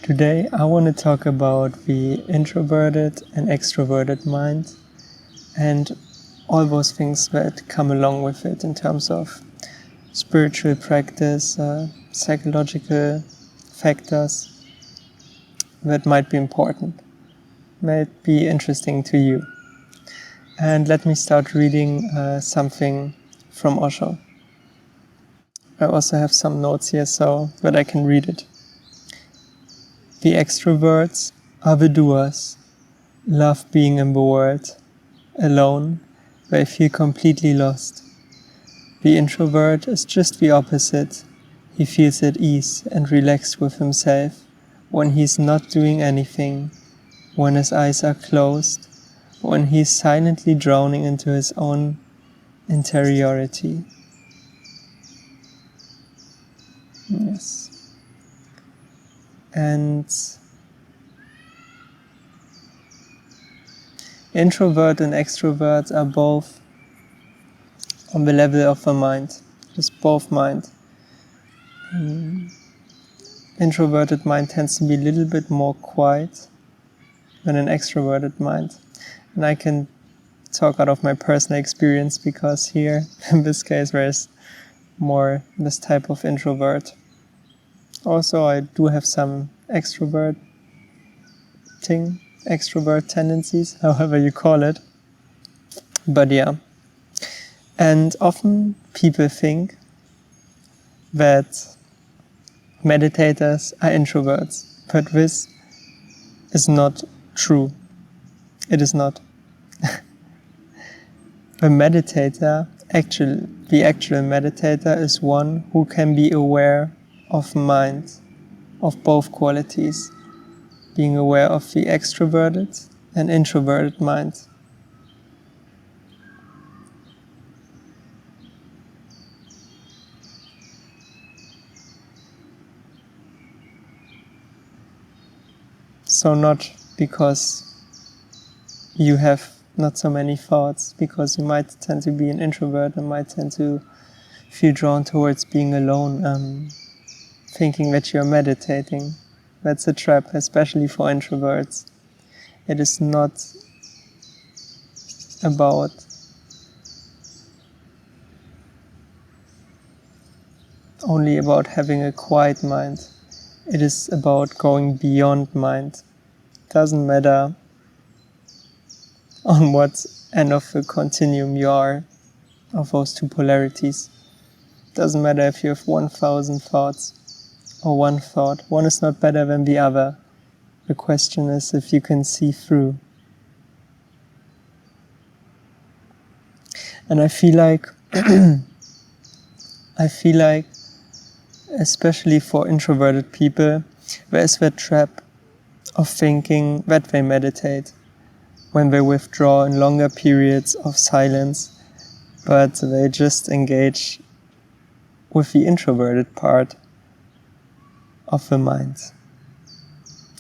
Today I want to talk about the introverted and extroverted mind and all those things that come along with it in terms of spiritual practice, psychological factors that might be important, might be interesting to you. And let me start reading something from Osho. I also have some notes here so that I can read it. The extroverts are the doers, love being in the world. Alone, they feel completely lost. The introvert is just the opposite. He feels at ease and relaxed with himself when he's not doing anything, when his eyes are closed, when he's silently drowning into his own interiority. Yes. And introvert and extrovert are both on the level of the mind, just both mind. Introverted mind tends to be a little bit more quiet than an extroverted mind. And I can talk out of my personal experience because here, in this case, there is more this type of introvert. Also, I do have some extrovert tendencies, however you call it. But yeah. And often people think that meditators are introverts, but this is not true. It is not. The actual meditator is one who can be aware of mind, of both qualities, being aware of the extroverted and introverted mind. So not because you have not so many thoughts, because you might tend to be an introvert and might tend to feel drawn towards being alone, thinking that you're meditating. That's a trap, especially for introverts. It is not about only about having a quiet mind. It is about going beyond mind. It doesn't matter on what end of the continuum you are of those two polarities. It doesn't matter if you have 1,000 thoughts or one thought. One is not better than the other. The question is if you can see through. And I feel like especially for introverted people, there is that trap of thinking that they meditate when they withdraw in longer periods of silence, but they just engage with the introverted part of the mind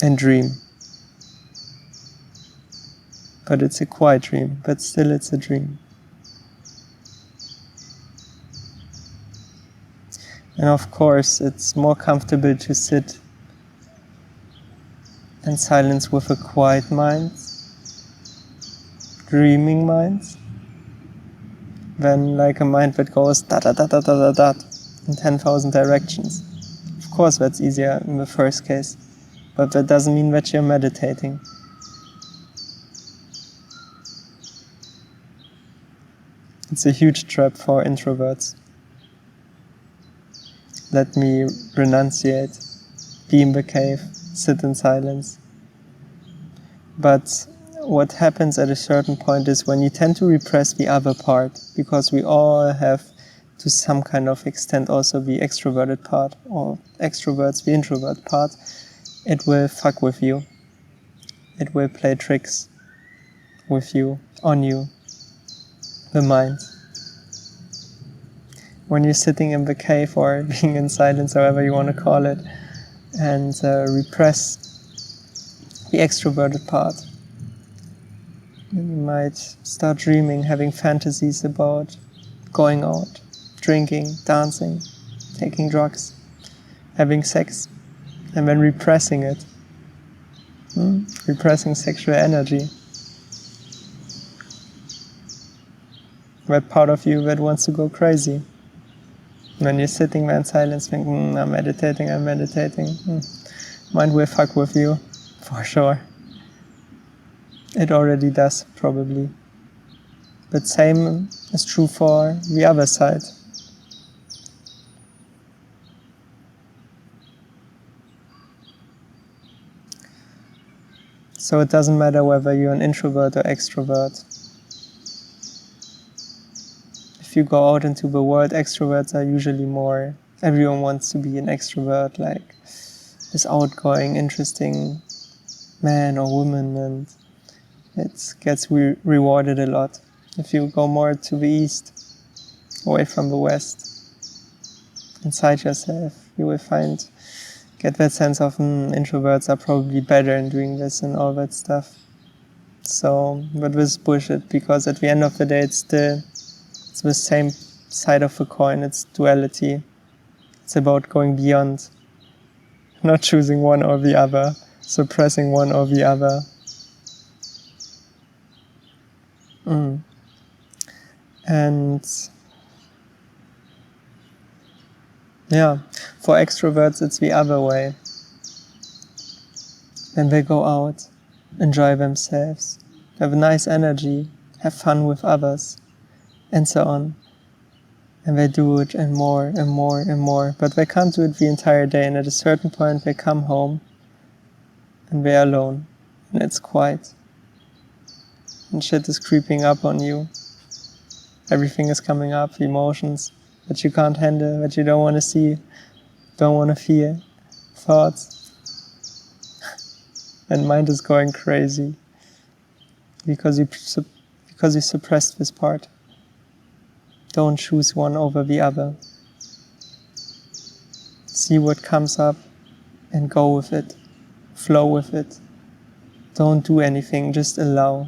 and dream. But it's a quiet dream, but still it's a dream. And of course, it's more comfortable to sit in silence with a quiet mind, dreaming mind, than like a mind that goes da-da-da-da-da-da-da in 10,000 directions. Of course, that's easier in the first case, but that doesn't mean that you're meditating. It's a huge trap for introverts. Let me renunciate, be in the cave, sit in silence. But what happens at a certain point is when you tend to repress the other part, because we all have to some kind of extent also the extroverted part, or extroverts the introvert part, it will fuck with you. It will play tricks with you, on you, the mind. When you're sitting in the cave or being in silence, however you want to call it, and repress the extroverted part, you might start dreaming, having fantasies about going out, drinking, dancing, taking drugs, having sex, and then repressing it repressing sexual energy. That part of you that wants to go crazy. When you're sitting there in silence thinking, I'm meditating, mind will fuck with you, for sure. It already does, probably. But same is true for the other side. So it doesn't matter whether you're an introvert or extrovert. If you go out into the world, extroverts are usually more, everyone wants to be an extrovert, like this outgoing, interesting man or woman, and it gets rewarded a lot. If you go more to the east, away from the west, inside yourself, you will get that sense of introverts are probably better in doing this and all that stuff. So, but this is bullshit, because at the end of the day, it's the same side of the coin. It's duality. It's about going beyond, not choosing one or the other, suppressing one or the other. And yeah, for extroverts, it's the other way. When they go out, enjoy themselves, have a nice energy, have fun with others, and so on. And they do it and more and more and more. But they can't do it the entire day. And at a certain point, they come home and they're alone. And it's quiet. And shit is creeping up on you. Everything is coming up, emotions that you can't handle, that you don't want to see, don't want to feel, thoughts. And mind is going crazy because you suppressed this part. Don't choose one over the other. See what comes up and go with it. Flow with it. Don't do anything, just allow.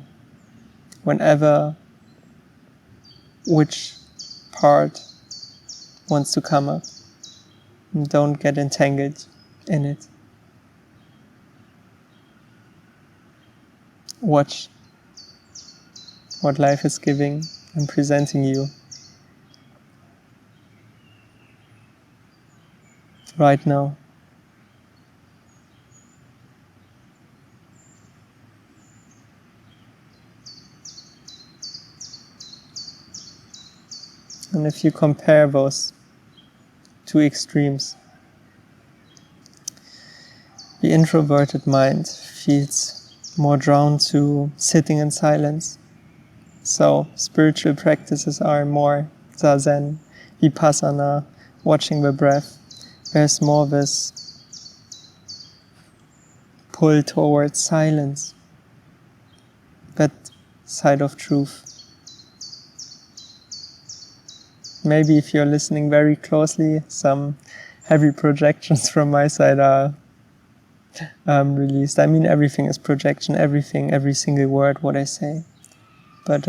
Whenever which part wants to come up. And don't get entangled in it. Watch what life is giving and presenting you right now. And if you compare those two extremes, the introverted mind feels more drawn to sitting in silence. So spiritual practices are more zazen, vipassana, watching the breath. There's more this pull towards silence, that side of truth. Maybe if you're listening very closely, some heavy projections from my side are released. I mean, everything is projection, every single word what I say. But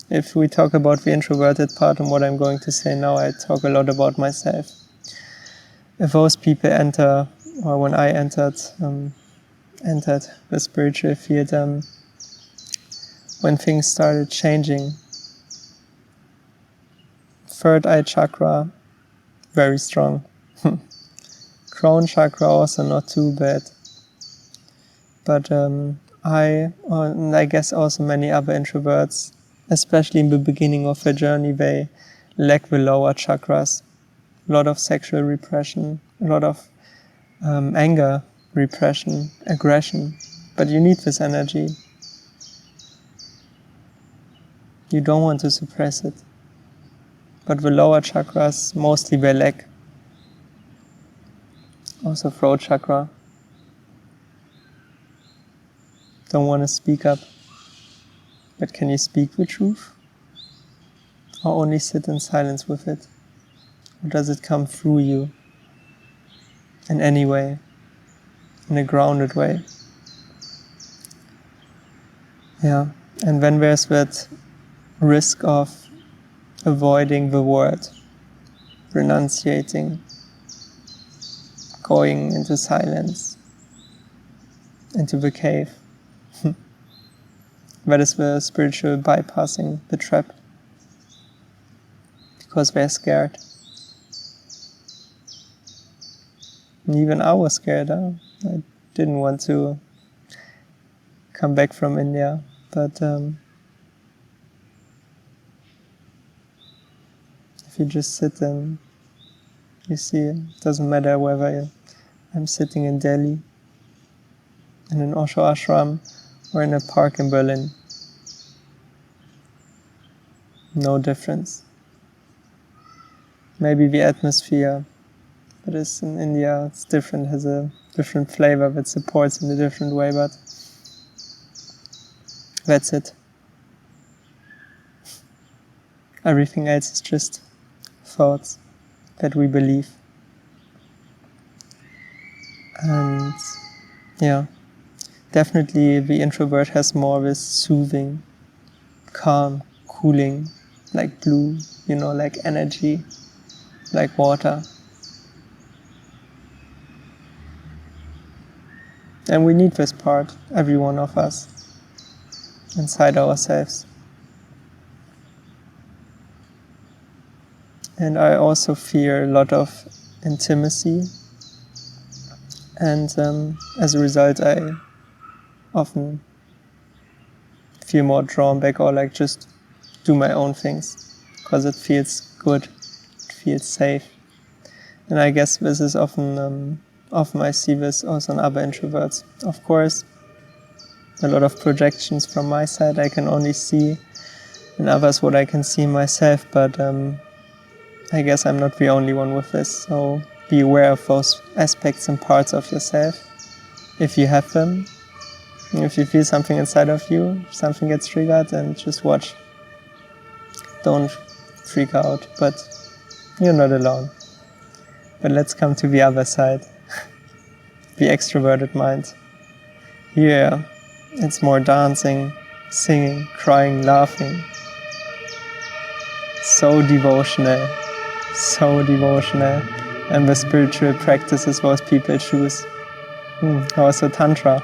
if we talk about the introverted part and what I'm going to say now, I talk a lot about myself. If those people enter, or when I entered the spiritual field, when things started changing, third eye chakra, very strong. Crown chakra also not too bad. But I guess also many other introverts, especially in the beginning of their journey, they lack the lower chakras. A lot of sexual repression, a lot of anger, repression, aggression. But you need this energy. You don't want to suppress it. But the lower chakras, mostly they lack. Also throat chakra. Don't want to speak up. But can you speak the truth? Or only sit in silence with it? Or does it come through you? In any way? In a grounded way? Yeah. And when there's that risk of avoiding the word, renunciating, going into silence, into the cave. That is the spiritual bypassing the trap. Because they're scared. And even I was scared. I didn't want to come back from India. But if you just sit and you see, it doesn't matter whether I'm sitting in Delhi, in an Osho ashram, or in a park in Berlin. No difference. Maybe the atmosphere, but it's in India, it's different, has a different flavor that supports in a different way, but that's it. Everything else is just thoughts that we believe. And yeah, definitely the introvert has more this soothing, calm, cooling, like blue, like energy, like water. And we need this part, every one of us, inside ourselves. And I also fear a lot of intimacy. And as a result, I often feel more drawn back, or like just do my own things, because it feels good, it feels safe. And I guess this is often I see this also in other introverts. Of course, a lot of projections from my side I can only see in others what I can see myself, but I guess I'm not the only one with this. So be aware of those aspects and parts of yourself, if you have them. If you feel something inside of you, something gets triggered, and just watch. Don't freak out, but you're not alone. But let's come to the other side, the extroverted mind. Here, it's more dancing, singing, crying, laughing. So devotional, and the spiritual practices those people choose. Also Tantra.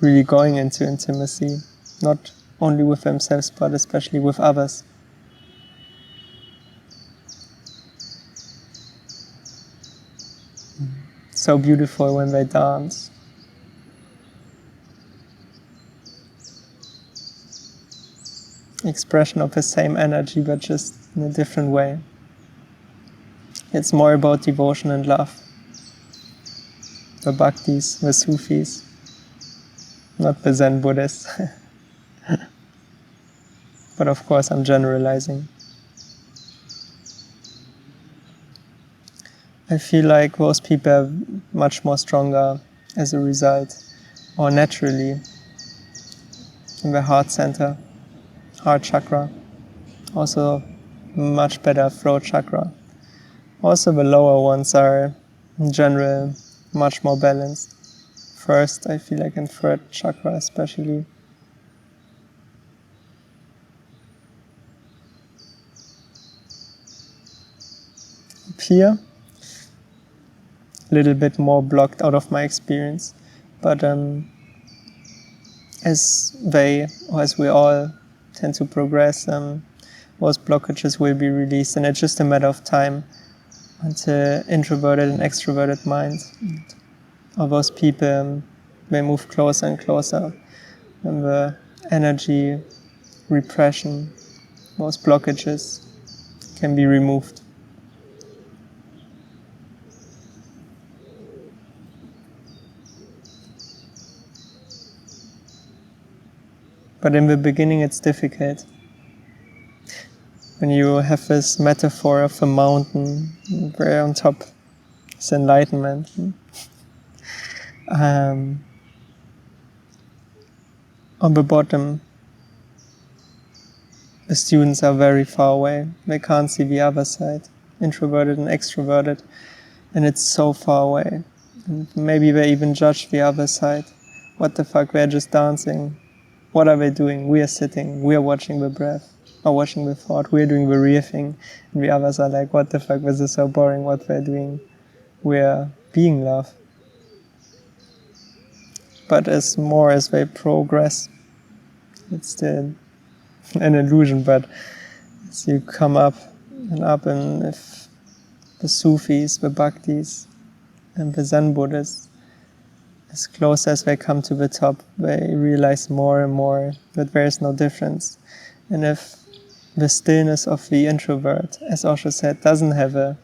Really going into intimacy, not only with themselves, but especially with others. So beautiful when they dance. Expression of the same energy, but just in a different way. It's more about devotion and love. The Bhaktis, the Sufis, not the Zen Buddhists. But of course I'm generalizing. I feel like those people are much more stronger as a result, or naturally, in the heart center, heart chakra. Also much better throat chakra. Also the lower ones are in general much more balanced. First, I feel like in third chakra especially. Up here, a little bit more blocked out of my experience, but as we all tend to progress, those blockages will be released, and it's just a matter of time until introverted and extroverted minds of those people they move closer and closer, and the energy repression, those blockages can be removed. But in the beginning it's difficult. When you have this metaphor of a mountain, where on top is enlightenment. On the bottom, the students are very far away. They can't see the other side, introverted and extroverted, and it's so far away. And maybe they even judge the other side. What the fuck, they're just dancing. What are they doing? We are sitting, we are watching the breath, or watching the thought, we are doing the real thing. And the others are like, what the fuck, this is so boring what they're doing. We are being love. but as they progress, it's still an illusion, but as you come up, and if the Sufis, the Bhaktis, and the Zen Buddhists, as close as they come to the top, they realize more and more that there is no difference. And if the stillness of the introvert, as Osho said, doesn't have a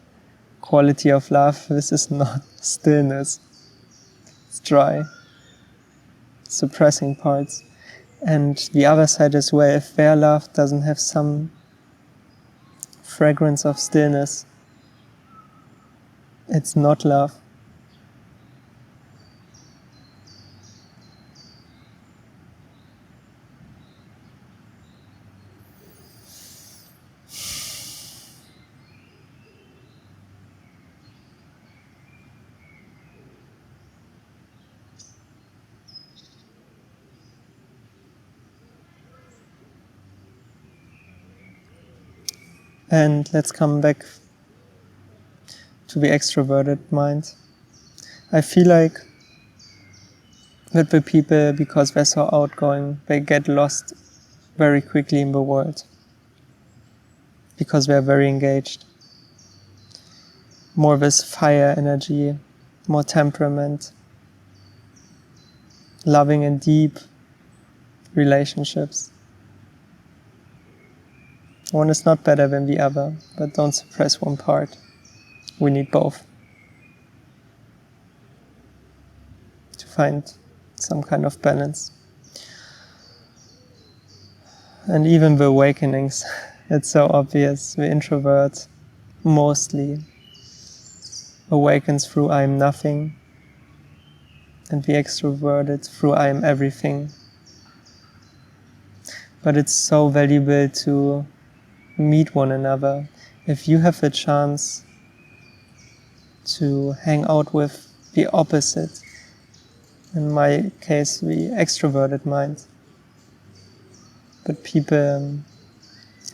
quality of love, this is not stillness. It's dry, suppressing parts. And the other side as well, if their love doesn't have some fragrance of stillness, it's not love. And let's come back to the extroverted mind. I feel like that the people, because they're so outgoing, they get lost very quickly in the world. Because they're very engaged. More with fire energy, more temperament, loving and deep relationships. One is not better than the other, but don't suppress one part. We need both to find some kind of balance. And even the awakenings, it's so obvious. The introvert mostly awakens through I am nothing, and the extroverted through I am everything. But it's so valuable to meet one another. If you have the chance to hang out with the opposite, in my case the extroverted mind, but people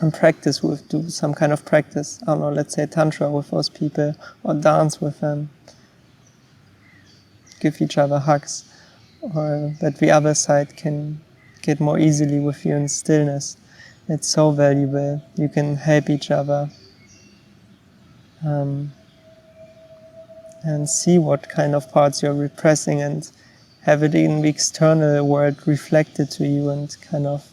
and practice with, do some kind of practice, I don't know, let's say tantra with those people, or dance with them, give each other hugs, or that the other side can get more easily with you in stillness. It's so valuable. You can help each other and see what kind of parts you're repressing, and have it in the external world reflected to you and kind of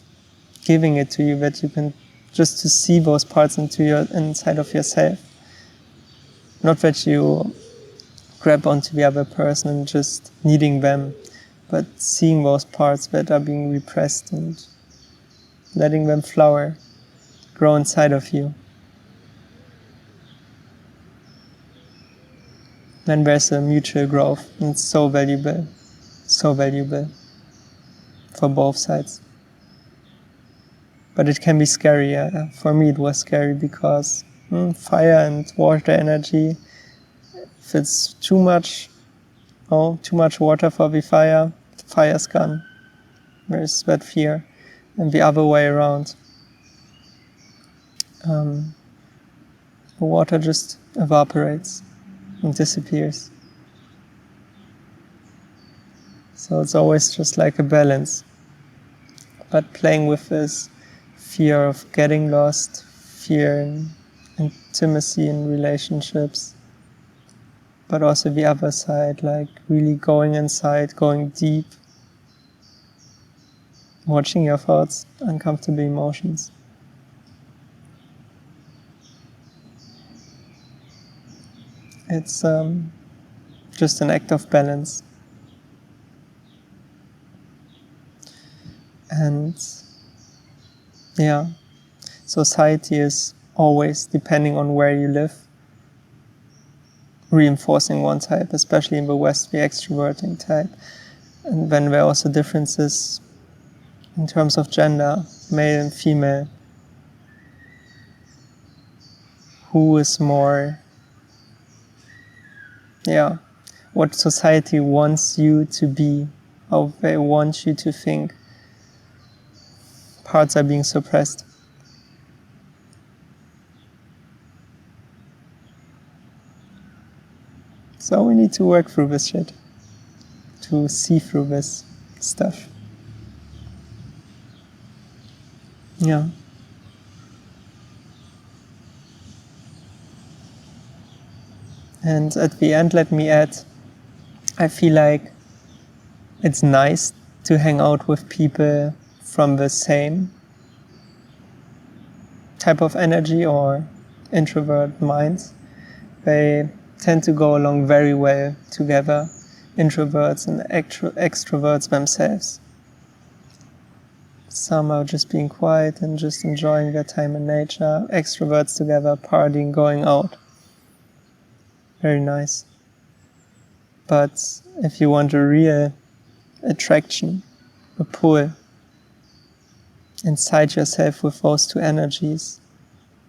giving it to you, that you can just to see those parts inside of yourself. Not that you grab onto the other person and just needing them, but seeing those parts that are being repressed and letting them flower, grow inside of you. Then there's a mutual growth, and it's so valuable for both sides. But it can be scary. For me it was scary because fire and water energy, if it's too much water for the fire's gone. There's that fear. And the other way around. The water just evaporates and disappears. So it's always just like a balance. But playing with this fear of getting lost, fear in intimacy in relationships, but also the other side, like really going inside, going deep, watching your thoughts, uncomfortable emotions. It's just an act of balance. And yeah, society is always, depending on where you live, reinforcing one type, especially in the West, the extroverting type. And then there are also differences in terms of gender, male and female. Who is more, what society wants you to be, how they want you to think. Parts are being suppressed. So we need to work through this shit, to to see through this stuff. Yeah. And at the end, let me add, I feel like it's nice to hang out with people from the same type of energy or introvert minds. They tend to go along very well together, introverts and extroverts themselves. Some are just being quiet and just enjoying their time in nature, extroverts together, partying, going out. Very nice. But if you want a real attraction, a pull inside yourself with those two energies,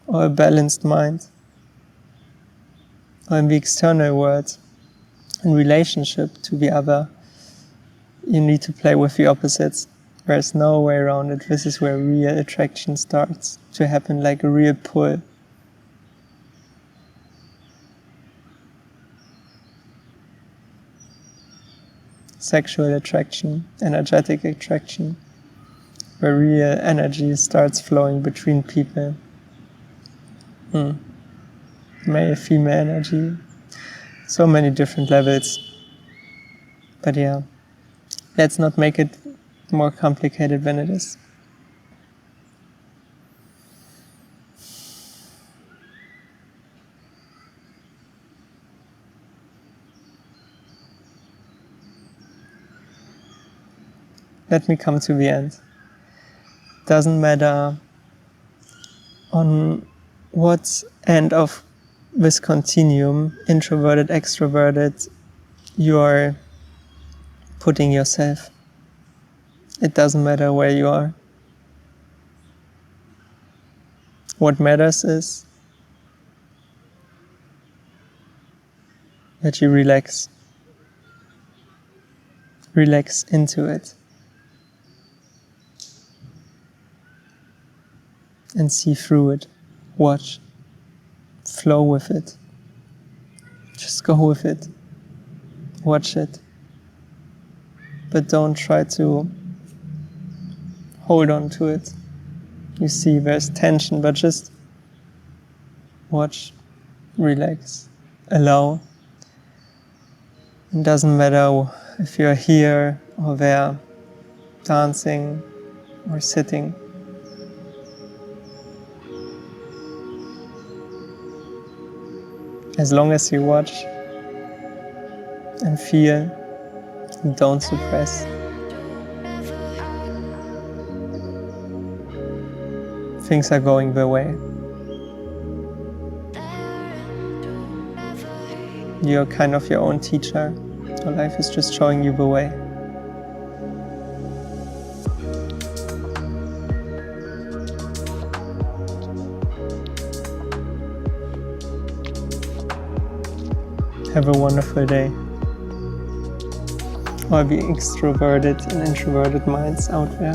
or a balanced mind, or in the external world, in relationship to the other, you need to play with the opposites. There's no way around it. This is where real attraction starts to happen, like a real pull. Sexual attraction, energetic attraction, where real energy starts flowing between people. Male, female energy, so many different levels. But yeah, let's not make it more complicated than it is. Let me come to the end. Doesn't matter on what end of this continuum, introverted, extroverted, you are putting yourself. It doesn't matter where you are. What matters is that you relax. Relax into it. And see through it. Watch. Flow with it. Just go with it. Watch it. But don't try to hold on to it. You see there's tension, but just watch, relax, allow. It doesn't matter if you're here or there, dancing or sitting. As long as you watch and feel, don't suppress. Things are going their way. You're kind of your own teacher. Your life is just showing you the way. Have a wonderful day. All the extroverted and introverted minds out there.